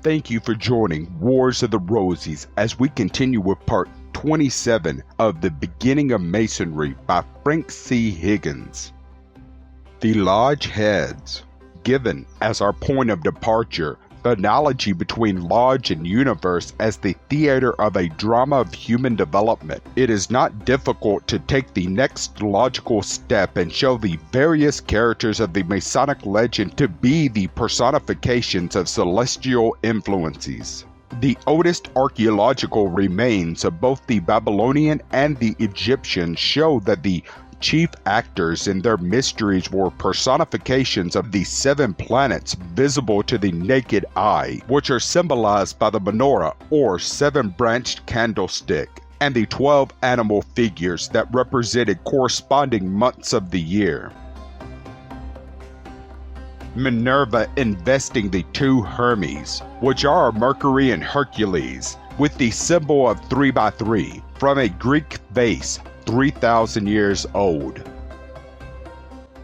thank you for joining Wars of the Rosies as we continue with part 27 of The Beginning of Masonry by Frank C. Higgins. The Lodge Heads. Given as our point of departure, the analogy between Lodge and universe as the theater of a drama of human development, it is not difficult to take the next logical step and show the various characters of the Masonic legend to be the personifications of celestial influences. The oldest archaeological remains of both the Babylonian and the Egyptian show that the chief actors in their mysteries were personifications of the 7 planets visible to the naked eye, which are symbolized by the menorah or 7-branched candlestick, and the 12 animal figures that represented corresponding months of the year. Minerva investing the 2 Hermes, which are Mercury and Hercules, with the symbol of 3x3 from a Greek vase 3,000 years old.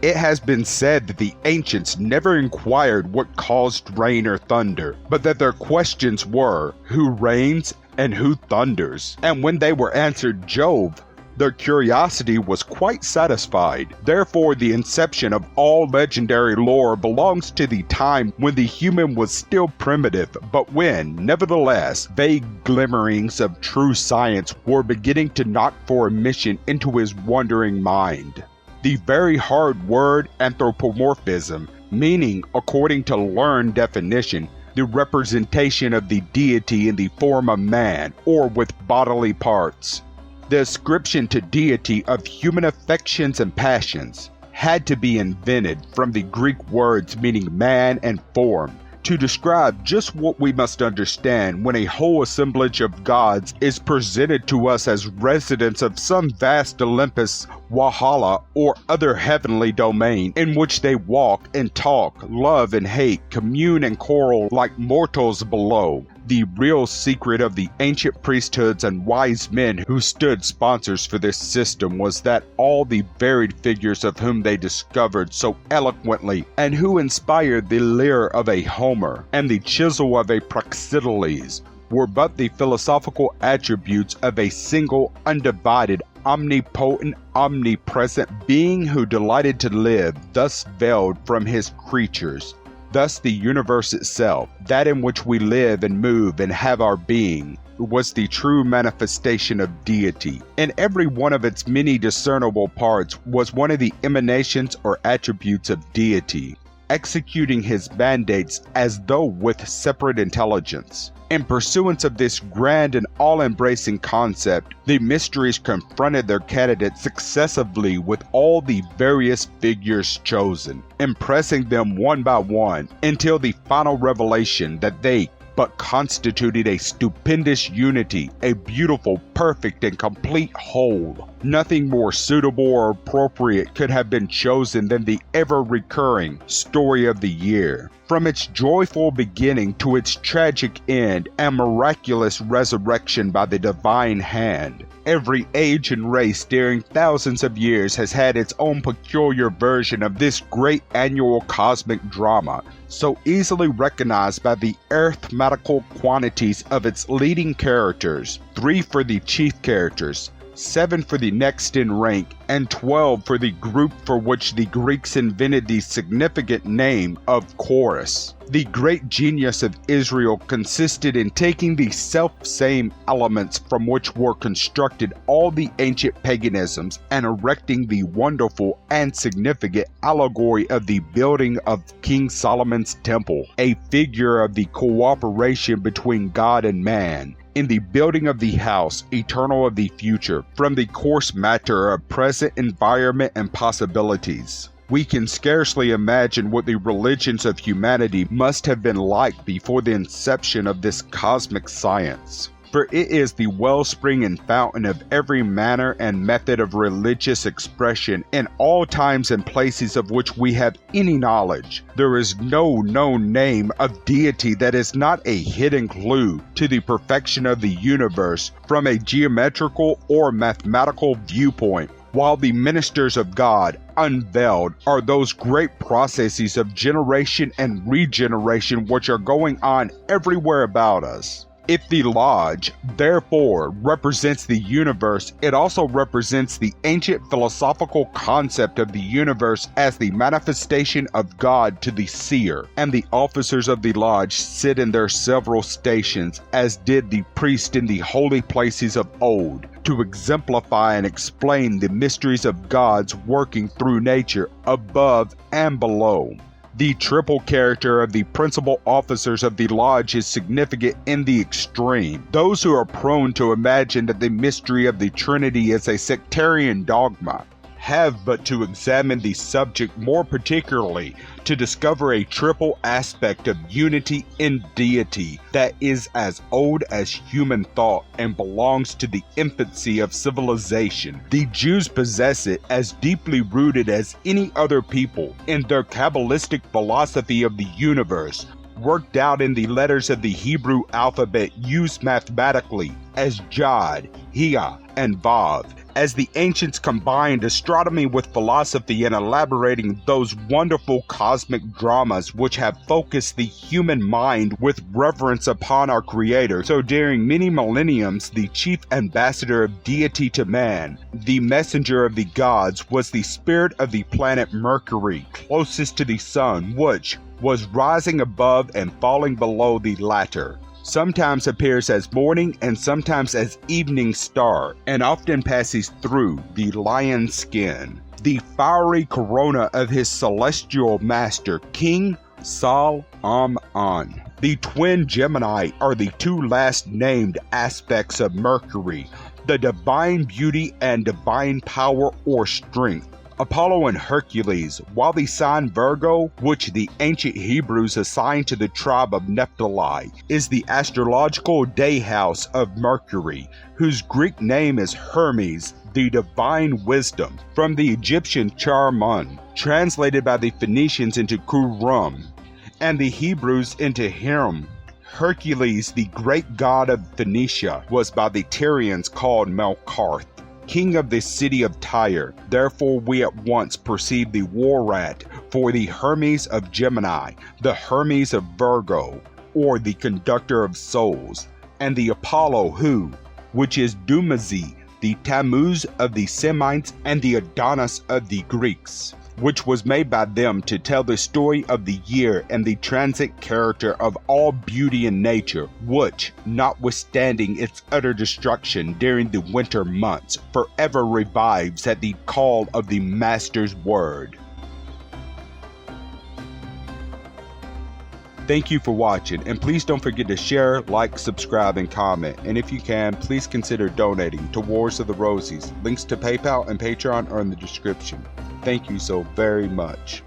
It has been said that the ancients never inquired what caused rain or thunder, but that their questions were, who reigns and who thunders? And when they were answered Jove, their curiosity was quite satisfied. Therefore, the inception of all legendary lore belongs to the time when the human was still primitive, but when, nevertheless, vague glimmerings of true science were beginning to knock for admission into his wondering mind. The very hard word anthropomorphism, meaning, according to learned definition, the representation of the deity in the form of man, or with bodily parts. The ascription to deity of human affections and passions had to be invented from the Greek words meaning man and form to describe just what we must understand when a whole assemblage of gods is presented to us as residents of some vast Olympus, Walhalla, or other heavenly domain in which they walk and talk, love and hate, commune and quarrel like mortals below. The real secret of the ancient priesthoods and wise men who stood sponsors for this system was that all the varied figures of whom they discovered so eloquently and who inspired the lyre of a Homer and the chisel of a Praxiteles were but the philosophical attributes of a single, undivided, omnipotent, omnipresent being who delighted to live, thus veiled from his creatures. Thus the universe itself, that in which we live and move and have our being, was the true manifestation of deity, and every one of its many discernible parts was one of the emanations or attributes of deity, executing his mandates as though with separate intelligence. In pursuance of this grand and all-embracing concept, the mysteries confronted their candidates successively with all the various figures chosen, impressing them one by one until the final revelation that they but constituted a stupendous unity, a beautiful, perfect, and complete whole. Nothing more suitable or appropriate could have been chosen than the ever-recurring story of the year. From its joyful beginning to its tragic end and miraculous resurrection by the divine hand, every age and race during thousands of years has had its own peculiar version of this great annual cosmic drama, so easily recognized by the arithmetical quantities of its leading characters, 3 for the chief characters, 7 for the next in rank, and 12 for the group for which the Greeks invented the significant name of chorus. The great genius of Israel consisted in taking the self-same elements from which were constructed all the ancient paganisms and erecting the wonderful and significant allegory of the building of King Solomon's temple, a figure of the cooperation between God and man in the building of the house eternal of the future, from the coarse matter of present environment and possibilities. We can scarcely imagine what the religions of humanity must have been like before the inception of this cosmic science. For it is the wellspring and fountain of every manner and method of religious expression in all times and places of which we have any knowledge. There is no known name of deity that is not a hidden clue to the perfection of the universe from a geometrical or mathematical viewpoint. while the ministers of God, unveiled, are those great processes of generation and regeneration which are going on everywhere about us. If the Lodge, therefore, represents the universe, it also represents the ancient philosophical concept of the universe as the manifestation of God to the seer, and the officers of the Lodge sit in their several stations, as did the priest in the holy places of old, to exemplify and explain the mysteries of God's working through nature above and below. The triple character of the principal officers of the Lodge is significant in the extreme. Those who are prone to imagine that the mystery of the Trinity is a sectarian dogma have but to examine the subject more particularly to discover a triple aspect of unity in deity that is as old as human thought and belongs to the infancy of civilization. The Jews possess it as deeply rooted as any other people in their Kabbalistic philosophy of the universe, worked out in the letters of the Hebrew alphabet used mathematically as Jod, Hia, and Vav, as the ancients combined astronomy with philosophy in elaborating those wonderful cosmic dramas which have focused the human mind with reverence upon our Creator. So during many millenniums, the chief ambassador of deity to man, the messenger of the gods, was the spirit of the planet Mercury, closest to the sun, which was rising above and falling below the latter. Sometimes appears as morning and sometimes as evening star, and often passes through the lion's skin. The fiery corona of his celestial master, King Sol-Am-On. The twin Gemini are the two last named aspects of Mercury, the divine beauty and divine power or strength. Apollo and Hercules, while the sign Virgo, which the ancient Hebrews assigned to the tribe of Naphtali, is the astrological day house of Mercury, whose Greek name is Hermes, the divine wisdom, from the Egyptian Charmun, translated by the Phoenicians into Kurum, and the Hebrews into Hiram. Hercules, the great god of Phoenicia, was by the Tyrians called Melkarth, king of the city of Tyre. Therefore we at once perceive the war rat for the Hermes of Gemini, the Hermes of Virgo, or the conductor of souls, and the Apollo who, which is Dumazi, the Tammuz of the Semites and the Adonis of the Greeks, which was made by them to tell the story of the year and the transit character of all beauty in nature, which, notwithstanding its utter destruction during the winter months, forever revives at the call of the Master's word. Thank you for watching, and please don't forget to share, like, subscribe, and comment. And if you can, please consider donating to Wars of the Rosies. Links to PayPal and Patreon are in the description. Thank you so very much.